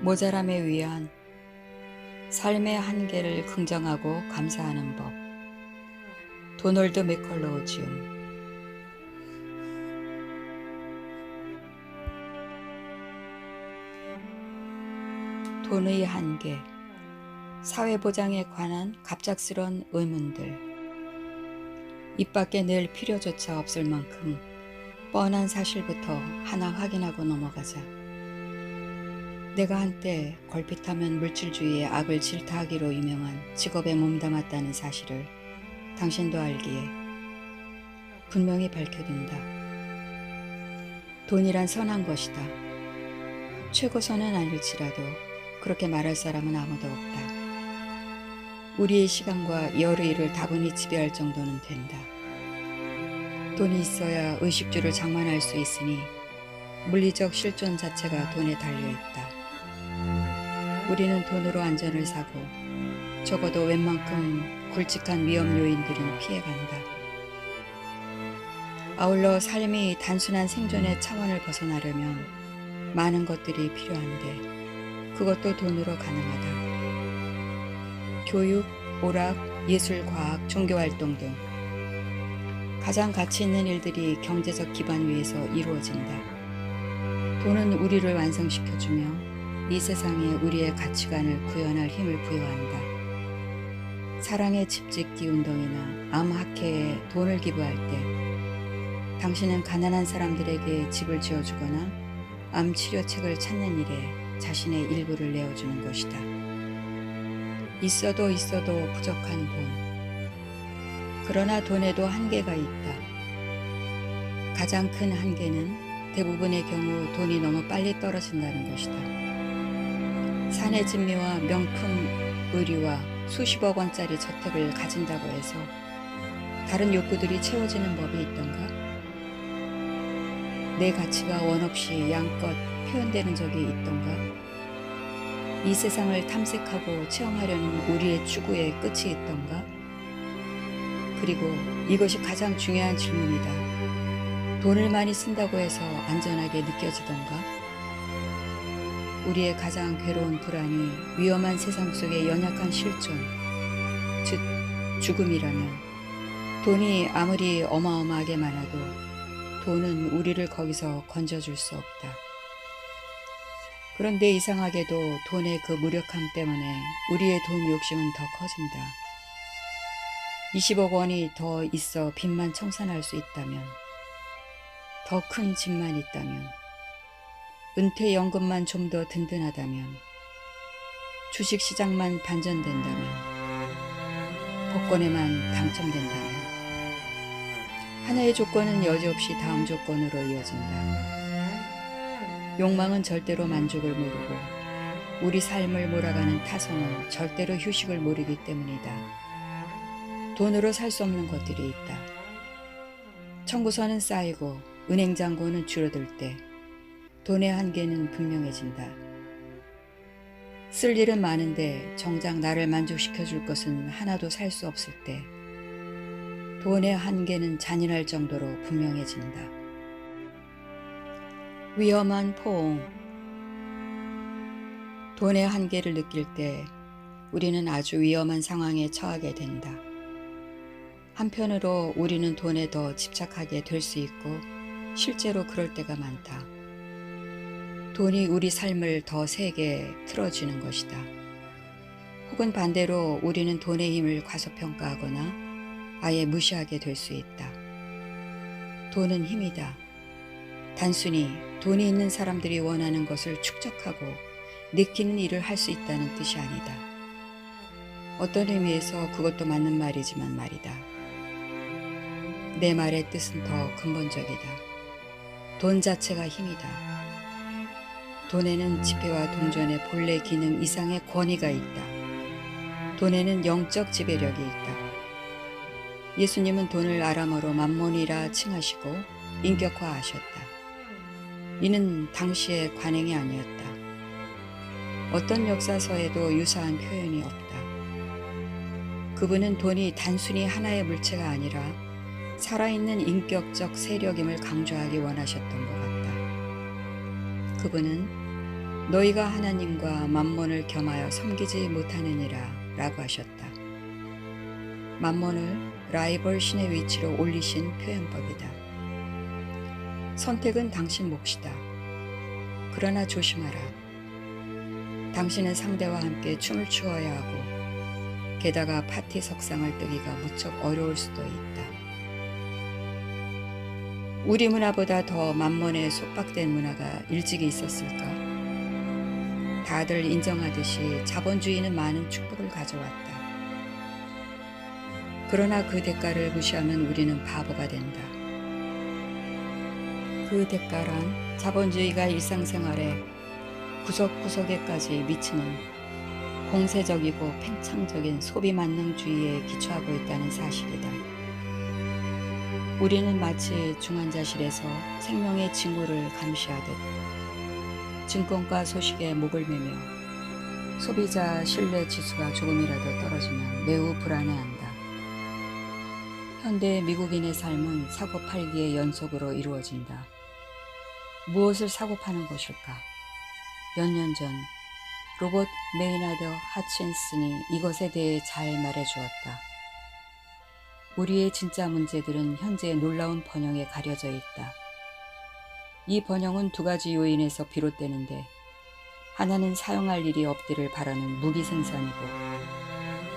모자람에 의한 삶의 한계를 긍정하고 감사하는 법. 도널드 맥컬로우지움. 돈의 한계. 사회보장에 관한 갑작스런 의문들. 입 밖에 낼 필요조차 없을 만큼 뻔한 사실부터 하나 확인하고 넘어가자. 내가 한때 걸핏하면 물질주의의 악을 질타하기로 유명한 직업에 몸담았다는 사실을 당신도 알기에 분명히 밝혀둔다. 돈이란 선한 것이다. 최고선은 아닐지라도 그렇게 말할 사람은 아무도 없다. 우리의 시간과 열의를 다분히 지배할 정도는 된다. 돈이 있어야 의식주를 장만할 수 있으니 물리적 실존 자체가 돈에 달려있다. 우리는 돈으로 안전을 사고 적어도 웬만큼 굵직한 위험 요인들은 피해간다. 아울러 삶이 단순한 생존의 차원을 벗어나려면 많은 것들이 필요한데 그것도 돈으로 가능하다. 교육, 오락, 예술, 과학, 종교활동 등 가장 가치 있는 일들이 경제적 기반 위에서 이루어진다. 돈은 우리를 완성시켜주며 이 세상에 우리의 가치관을 구현할 힘을 부여한다. 사랑의 집짓기 운동이나 암학회에 돈을 기부할 때 당신은 가난한 사람들에게 집을 지어주거나 암 치료책을 찾는 일에 자신의 일부를 내어주는 것이다. 있어도 부족한 돈. 그러나 돈에도 한계가 있다. 가장 큰 한계는 대부분의 경우 돈이 너무 빨리 떨어진다는 것이다. 산의 진미와 명품 의류와 수십억 원짜리 저택을 가진다고 해서 다른 욕구들이 채워지는 법이 있던가? 내 가치가 원없이 양껏 표현되는 적이 있던가? 이 세상을 탐색하고 체험하려는 우리의 추구의 끝이 있던가? 그리고 이것이 가장 중요한 질문이다. 돈을 많이 쓴다고 해서 안전하게 느껴지던가? 우리의 가장 괴로운 불안이 위험한 세상 속의 연약한 실존, 즉 죽음이라면 돈이 아무리 어마어마하게 많아도 돈은 우리를 거기서 건져줄 수 없다. 그런데 이상하게도 돈의 그 무력함 때문에 우리의 돈 욕심은 더 커진다. 20억 원이 더 있어 빚만 청산할 수 있다면, 더 큰 집만 있다면, 은퇴연금만 좀 더 든든하다면, 주식시장만 반전된다면, 복권에만 당첨된다면, 하나의 조건은 여지없이 다음 조건으로 이어진다. 욕망은 절대로 만족을 모르고 우리 삶을 몰아가는 타성은 절대로 휴식을 모르기 때문이다. 돈으로 살 수 없는 것들이 있다. 청구서는 쌓이고 은행 잔고는 줄어들 때 돈의 한계는 분명해진다. 쓸 일은 많은데 정작 나를 만족시켜 줄 것은 하나도 살 수 없을 때 돈의 한계는 잔인할 정도로 분명해진다. 위험한 포옹. 돈의 한계를 느낄 때 우리는 아주 위험한 상황에 처하게 된다. 한편으로 우리는 돈에 더 집착하게 될 수 있고 실제로 그럴 때가 많다. 돈이 우리 삶을 더 세게 틀어주는 것이다. 혹은 반대로 우리는 돈의 힘을 과소평가하거나 아예 무시하게 될 수 있다. 돈은 힘이다. 단순히 돈이 있는 사람들이 원하는 것을 축적하고 느끼는 일을 할 수 있다는 뜻이 아니다. 어떤 의미에서 그것도 맞는 말이지만 말이다. 내 말의 뜻은 더 근본적이다. 돈 자체가 힘이다. 돈에는 지폐와 동전의 본래 기능 이상의 권위가 있다. 돈에는 영적 지배력이 있다. 예수님은 돈을 아람어로 맘몬이라 칭하시고 인격화하셨다. 이는 당시의 관행이 아니었다. 어떤 역사서에도 유사한 표현이 없다. 그분은 돈이 단순히 하나의 물체가 아니라 살아있는 인격적 세력임을 강조하기 원하셨던 것 같다. 그분은 너희가 하나님과 맘몬을 겸하여 섬기지 못하느니라 라고 하셨다. 맘몬을 라이벌 신의 위치로 올리신 표현법이다. 선택은 당신 몫이다. 그러나 조심하라. 당신은 상대와 함께 춤을 추어야 하고 게다가 파티 석상을 뜨기가 무척 어려울 수도 있다. 우리 문화보다 더 맘몬에 속박된 문화가 일찍이 있었을까? 다들 인정하듯이 자본주의는 많은 축복을 가져왔다. 그러나 그 대가를 무시하면 우리는 바보가 된다. 그 대가란 자본주의가 일상생활에 구석구석에까지 미치는 공세적이고 팽창적인 소비 만능주의에 기초하고 있다는 사실이다. 우리는 마치 중환자실에서 생명의 징후를 감시하듯 증권가 소식에 목을 매며 소비자 신뢰 지수가 조금이라도 떨어지면 매우 불안해한다. 현대 미국인의 삶은 사고 팔기의 연속으로 이루어진다. 무엇을 사고 파는 것일까? 몇 년 전 로봇 메이나드 하친슨이 이것에 대해 잘 말해주었다. 우리의 진짜 문제들은 현재 놀라운 번영에 가려져 있다. 이 번영은 두 가지 요인에서 비롯되는데 하나는 사용할 일이 없기를 바라는 무기 생산이고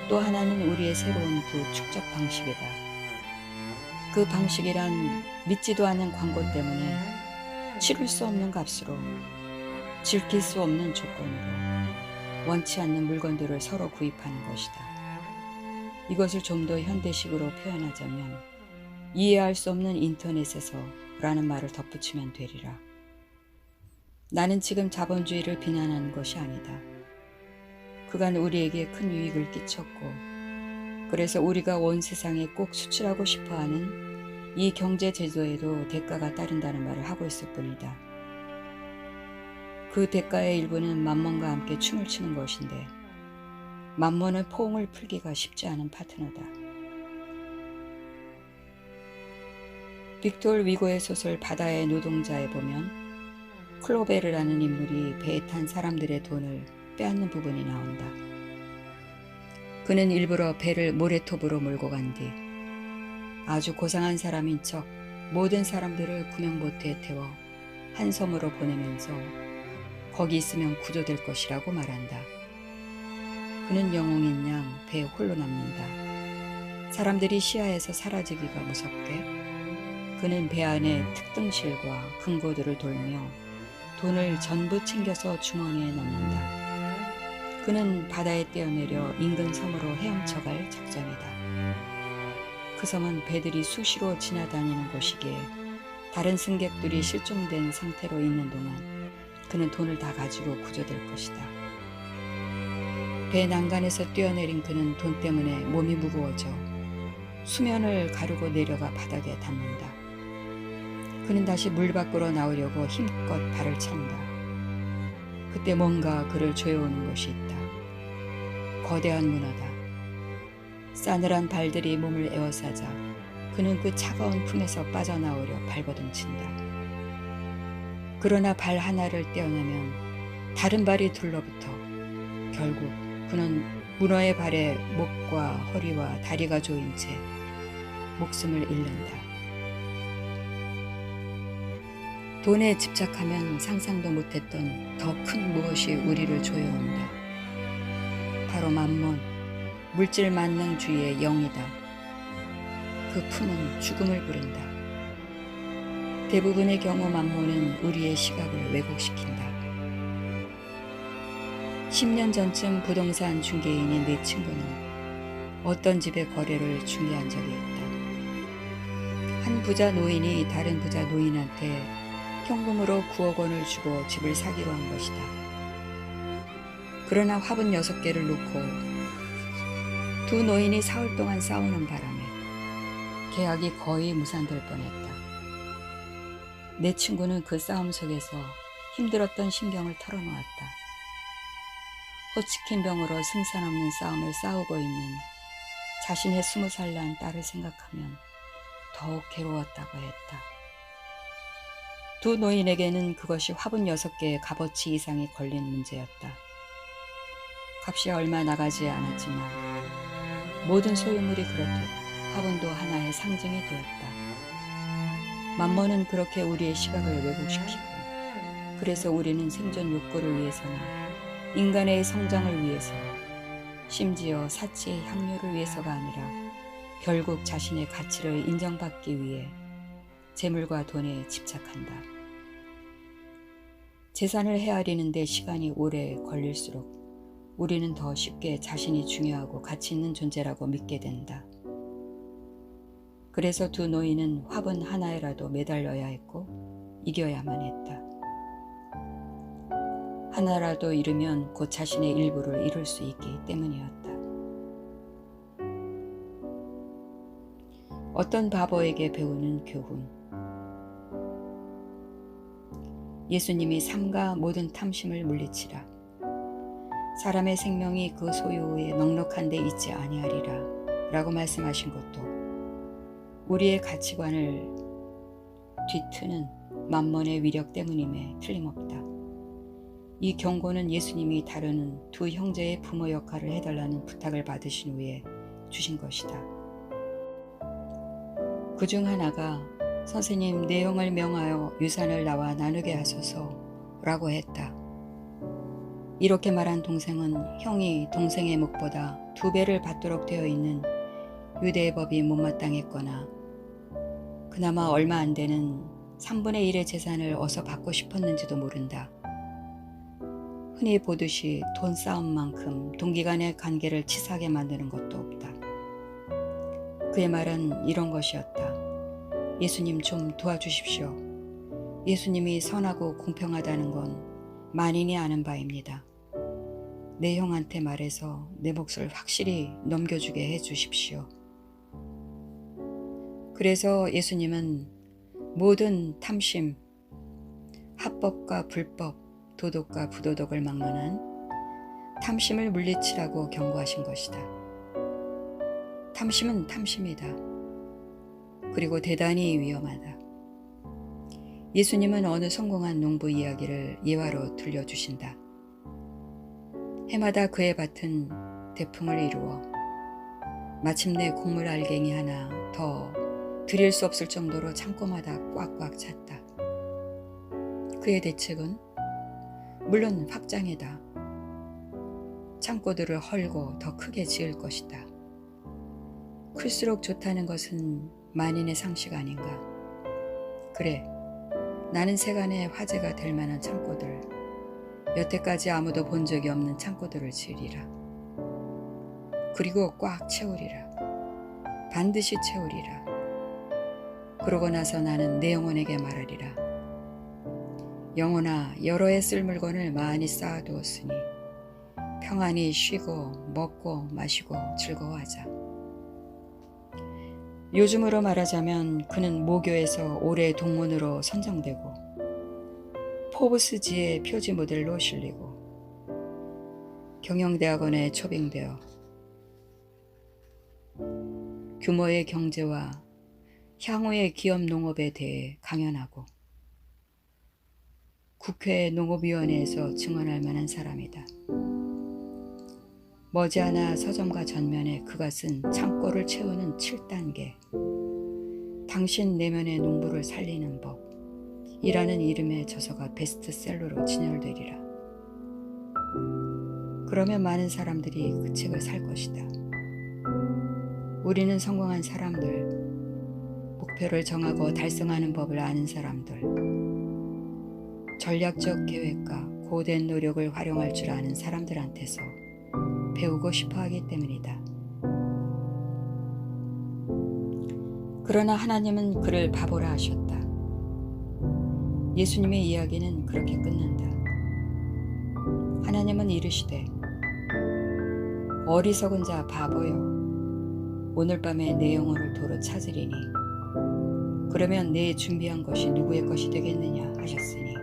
또 하나는 우리의 새로운 부축적 방식이다. 그 방식이란 믿지도 않은 광고 때문에 치를 수 없는 값으로 질킬 수 없는 조건으로 원치 않는 물건들을 서로 구입하는 것이다. 이것을 좀 더 현대식으로 표현하자면 이해할 수 없는 인터넷에서 라는 말을 덧붙이면 되리라. 나는 지금 자본주의를 비난하는 것이 아니다. 그간 우리에게 큰 유익을 끼쳤고 그래서 우리가 온 세상에 꼭 수출하고 싶어하는 이 경제 제도에도 대가가 따른다는 말을 하고 있을 뿐이다. 그 대가의 일부는 맘몬과 함께 춤을 추는 것인데 맘몬은 포옹을 풀기가 쉽지 않은 파트너다. 빅토르 위고의 소설 바다의 노동자에 보면 클로베르라는 인물이 배에 탄 사람들의 돈을 빼앗는 부분이 나온다. 그는 일부러 배를 모래톱으로 몰고 간 뒤 아주 고상한 사람인 척 모든 사람들을 구명보트에 태워 한 섬으로 보내면서 거기 있으면 구조될 것이라고 말한다. 그는 영웅인 양 배에 홀로 남는다. 사람들이 시야에서 사라지기가 무섭게 그는 배 안에 특등실과 금고들을 돌며 돈을 전부 챙겨서 주머니에 넣는다. 그는 바다에 뛰어내려 인근 섬으로 헤엄쳐갈 작정이다. 그 섬은 배들이 수시로 지나다니는 곳이기에 다른 승객들이 실종된 상태로 있는 동안 그는 돈을 다 가지고 구조될 것이다. 배 난간에서 뛰어내린 그는 돈 때문에 몸이 무거워져 수면을 가르고 내려가 바닥에 닿는다. 그는 다시 물 밖으로 나오려고 힘껏 발을 찬다. 그때 뭔가 그를 조여오는 것이 있다. 거대한 문화다. 싸늘한 발들이 몸을 에워싸자 그는 그 차가운 품에서 빠져나오려 발버둥친다. 그러나 발 하나를 떼어내면 다른 발이 둘러붙어 결국 그는 문어의 발에 목과 허리와 다리가 조인 채 목숨을 잃는다. 돈에 집착하면 상상도 못했던 더 큰 무엇이 우리를 조여온다. 바로 맘몬, 물질 만능주의의 영이다. 그 품은 죽음을 부른다. 대부분의 경우 맘몬은 우리의 시각을 왜곡시킨다. 10년 전쯤 부동산 중개인인 내 친구는 어떤 집의 거래를 중개한 적이 있다. 한 부자 노인이 다른 부자 노인한테 현금으로 9억 원을 주고 집을 사기로 한 것이다. 그러나 화분 6개를 놓고 두 노인이 사흘 동안 싸우는 바람에 계약이 거의 무산될 뻔했다. 내 친구는 그 싸움 속에서 힘들었던 심경을 털어놓았다. 호치킨 병으로 승산 없는 싸움을 싸우고 있는 자신의 20살 난 딸을 생각하면 더욱 괴로웠다고 했다. 두 노인에게는 그것이 화분 6개의 값어치 이상이 걸린 문제였다. 값이 얼마 나가지 않았지만 모든 소유물이 그렇듯 화분도 하나의 상징이 되었다. 만mon은 그렇게 우리의 시각을 왜곡시키고, 그래서 우리는 생존 욕구를 위해서나 인간의 성장을 위해서, 심지어 사치의 향유를 위해서가 아니라 결국 자신의 가치를 인정받기 위해 재물과 돈에 집착한다. 재산을 헤아리는 데 시간이 오래 걸릴수록 우리는 더 쉽게 자신이 중요하고 가치 있는 존재라고 믿게 된다. 그래서 두 노인은 화분 하나에라도 매달려야 했고 이겨야만 했다. 하나라도 잃으면 곧 자신의 일부를 잃을 수 있기 때문이었다. 어떤 바보에게 배우는 교훈. 예수님이 삼가 모든 탐심을 물리치라. 사람의 생명이 그 소유에 넉넉한 데 있지 아니하리라 라고 말씀하신 것도 우리의 가치관을 뒤트는 만몬의 위력 때문임에 틀림없다. 이 경고는 예수님이 다루는 두 형제의 부모 역할을 해달라는 부탁을 받으신 후에 주신 것이다. 그중 하나가 선생님, 내형을 명하여 유산을 나와 나누게 하소서 라고 했다. 이렇게 말한 동생은 형이 동생의 몫보다 2배를 받도록 되어 있는 유대의 법이 못마땅했거나 그나마 얼마 안 되는 3분의 1의 재산을 어서 받고 싶었는지도 모른다. 흔히 보듯이 돈 싸움만큼 동기 간의 관계를 치사하게 만드는 것도 없다. 그의 말은 이런 것이었다. 예수님 좀 도와주십시오. 예수님이 선하고 공평하다는 건 만인이 아는 바입니다. 내 형한테 말해서 내 몫을 확실히 넘겨주게 해주십시오. 그래서 예수님은 모든 탐심, 합법과 불법, 도덕과 부도덕을 막론한 탐심을 물리치라고 경고하신 것이다. 탐심은 탐심이다. 그리고 대단히 위험하다. 예수님은 어느 성공한 농부 이야기를 예화로 들려주신다. 해마다 그의 밭은 대풍을 이루어 마침내 곡물 알갱이 하나 더 드릴 수 없을 정도로 창고마다 꽉꽉 찼다. 그의 대책은 물론 확장이다. 창고들을 헐고 더 크게 지을 것이다. 클수록 좋다는 것은 만인의 상식 아닌가. 그래, 나는 세간의 화제가 될 만한 창고들, 여태까지 아무도 본 적이 없는 창고들을 지으리라. 그리고 꽉 채우리라. 반드시 채우리라. 그러고 나서 나는 내 영혼에게 말하리라. 영혼아, 여러 해 쓸 물건을 많이 쌓아두었으니 평안히 쉬고 먹고 마시고 즐거워하자. 요즘으로 말하자면 그는 모교에서 올해 동문으로 선정되고 포브스지의 표지 모델로 실리고 경영대학원에 초빙되어 규모의 경제와 향후의 기업 농업에 대해 강연하고 국회 농업위원회에서 증언할 만한 사람이다. 머지않아 서점가 전면에 그가 쓴 창고를 채우는 7단계, 당신 내면의 농부를 살리는 법 이라는 이름의 저서가 베스트셀러로 진열되리라. 그러면 많은 사람들이 그 책을 살 것이다. 우리는 성공한 사람들, 목표를 정하고 달성하는 법을 아는 사람들, 전략적 계획과 고된 노력을 활용할 줄 아는 사람들한테서 배우고 싶어 하기 때문이다. 그러나 하나님은 그를 바보라 하셨다. 예수님의 이야기는 그렇게 끝난다. 하나님은 이르시되 어리석은 자 바보여, 오늘 밤에 내 영혼을 도로 찾으리니 그러면 내 준비한 것이 누구의 것이 되겠느냐 하셨으니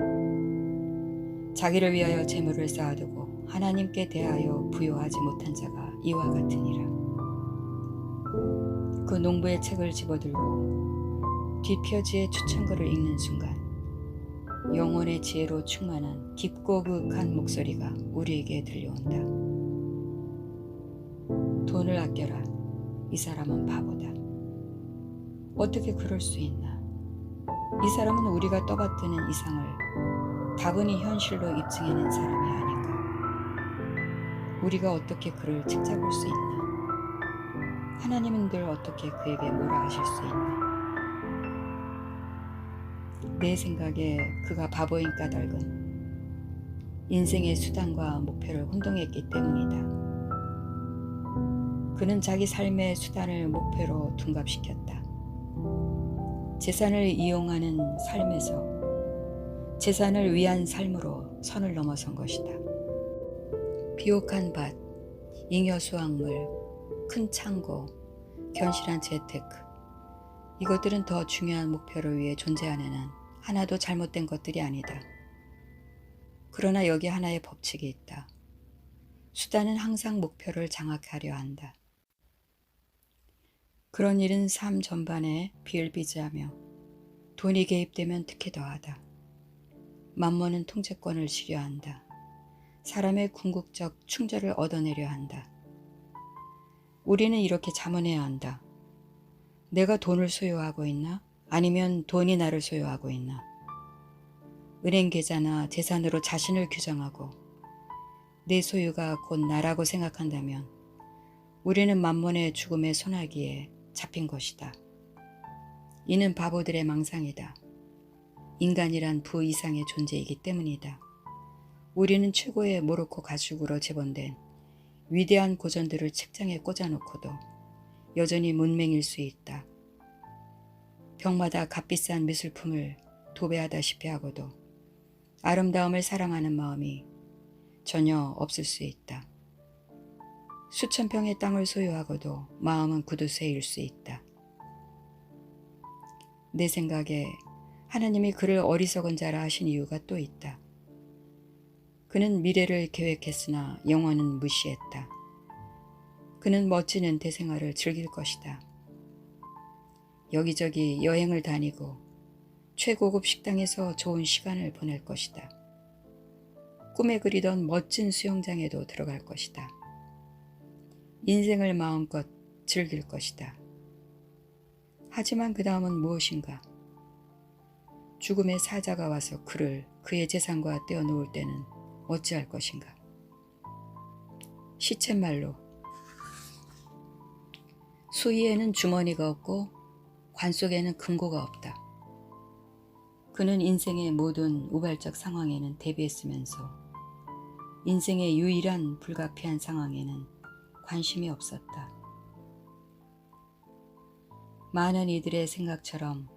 자기를 위하여 재물을 쌓아두고 하나님께 대하여 부요하지 못한 자가 이와 같으니라. 그 농부의 책을 집어들고 뒷표지의 추천글을 읽는 순간 영혼의 지혜로 충만한 깊고 그윽한 목소리가 우리에게 들려온다. 돈을 아껴라. 이 사람은 바보다. 어떻게 그럴 수 있나? 이 사람은 우리가 떠받드는 이상을 다분히 현실로 입증해낸 사람이 아닌가? 우리가 어떻게 그를 책잡을 수 있나? 하나님은 늘 어떻게 그에게 뭐라 하실 수 있나? 내 생각에 그가 바보인 까닭은 인생의 수단과 목표를 혼동했기 때문이다. 그는 자기 삶의 수단을 목표로 둔갑시켰다. 재산을 이용하는 삶에서 재산을 위한 삶으로 선을 넘어선 것이다. 비옥한 밭, 잉여 수확물, 큰 창고, 견실한 재테크, 이것들은 더 중요한 목표를 위해 존재하는 한 하나도 잘못된 것들이 아니다. 그러나 여기 하나의 법칙이 있다. 수단은 항상 목표를 장악하려 한다. 그런 일은 삶 전반에 비일비재하며 돈이 개입되면 특히 더하다. 만몬은 통제권을 지려 한다. 사람의 궁극적 충절을 얻어내려 한다. 우리는 이렇게 자문해야 한다. 내가 돈을 소유하고 있나? 아니면 돈이 나를 소유하고 있나? 은행 계좌나 재산으로 자신을 규정하고 내 소유가 곧 나라고 생각한다면 우리는 만몬의 죽음의 소나기에 잡힌 것이다. 이는 바보들의 망상이다. 인간이란 부 이상의 존재이기 때문이다. 우리는 최고의 모로코 가죽으로 재본된 위대한 고전들을 책장에 꽂아놓고도 여전히 문맹일 수 있다. 벽마다 값비싼 미술품을 도배하다시피 하고도 아름다움을 사랑하는 마음이 전혀 없을 수 있다. 수천 평의 땅을 소유하고도 마음은 구두쇠일 수 있다. 내 생각에 하나님이 그를 어리석은 자라 하신 이유가 또 있다. 그는 미래를 계획했으나 영원은 무시했다. 그는 멋진 은퇴 생활을 즐길 것이다. 여기저기 여행을 다니고 최고급 식당에서 좋은 시간을 보낼 것이다. 꿈에 그리던 멋진 수영장에도 들어갈 것이다. 인생을 마음껏 즐길 것이다. 하지만 그 다음은 무엇인가? 죽음의 사자가 와서 그를 그의 재산과 떼어놓을 때는 어찌할 것인가? 시쳇말로 수의에는 주머니가 없고 관 속에는 금고가 없다. 그는 인생의 모든 우발적 상황에는 대비했으면서 인생의 유일한 불가피한 상황에는 관심이 없었다. 많은 이들의 생각처럼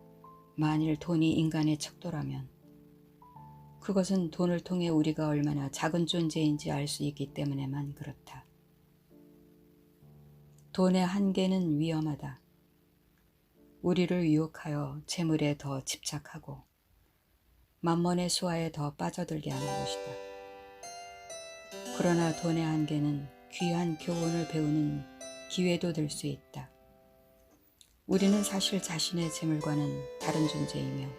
만일 돈이 인간의 척도라면 그것은 돈을 통해 우리가 얼마나 작은 존재인지 알 수 있기 때문에만 그렇다. 돈의 한계는 위험하다. 우리를 유혹하여 재물에 더 집착하고 만몬의 수하에 더 빠져들게 하는 것이다. 그러나 돈의 한계는 귀한 교훈을 배우는 기회도 될 수 있다. 우리는 사실 자신의 재물과는 다른 존재이며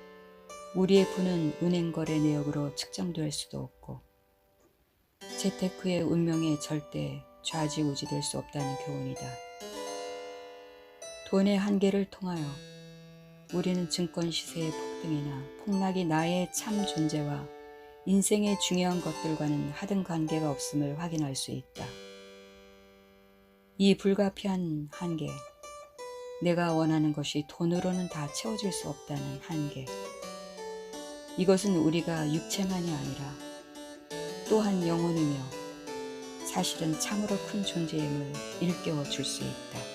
우리의 부는 은행 거래 내역으로 측정될 수도 없고 재테크의 운명에 절대 좌지우지될 수 없다는 교훈이다. 돈의 한계를 통하여 우리는 증권 시세의 폭등이나 폭락이 나의 참 존재와 인생의 중요한 것들과는 하등 관계가 없음을 확인할 수 있다. 이 불가피한 한계, 내가 원하는 것이 돈으로는 다 채워질 수 없다는 한계, 이것은 우리가 육체만이 아니라 또한 영혼이며 사실은 참으로 큰 존재임을 일깨워 줄 수 있다.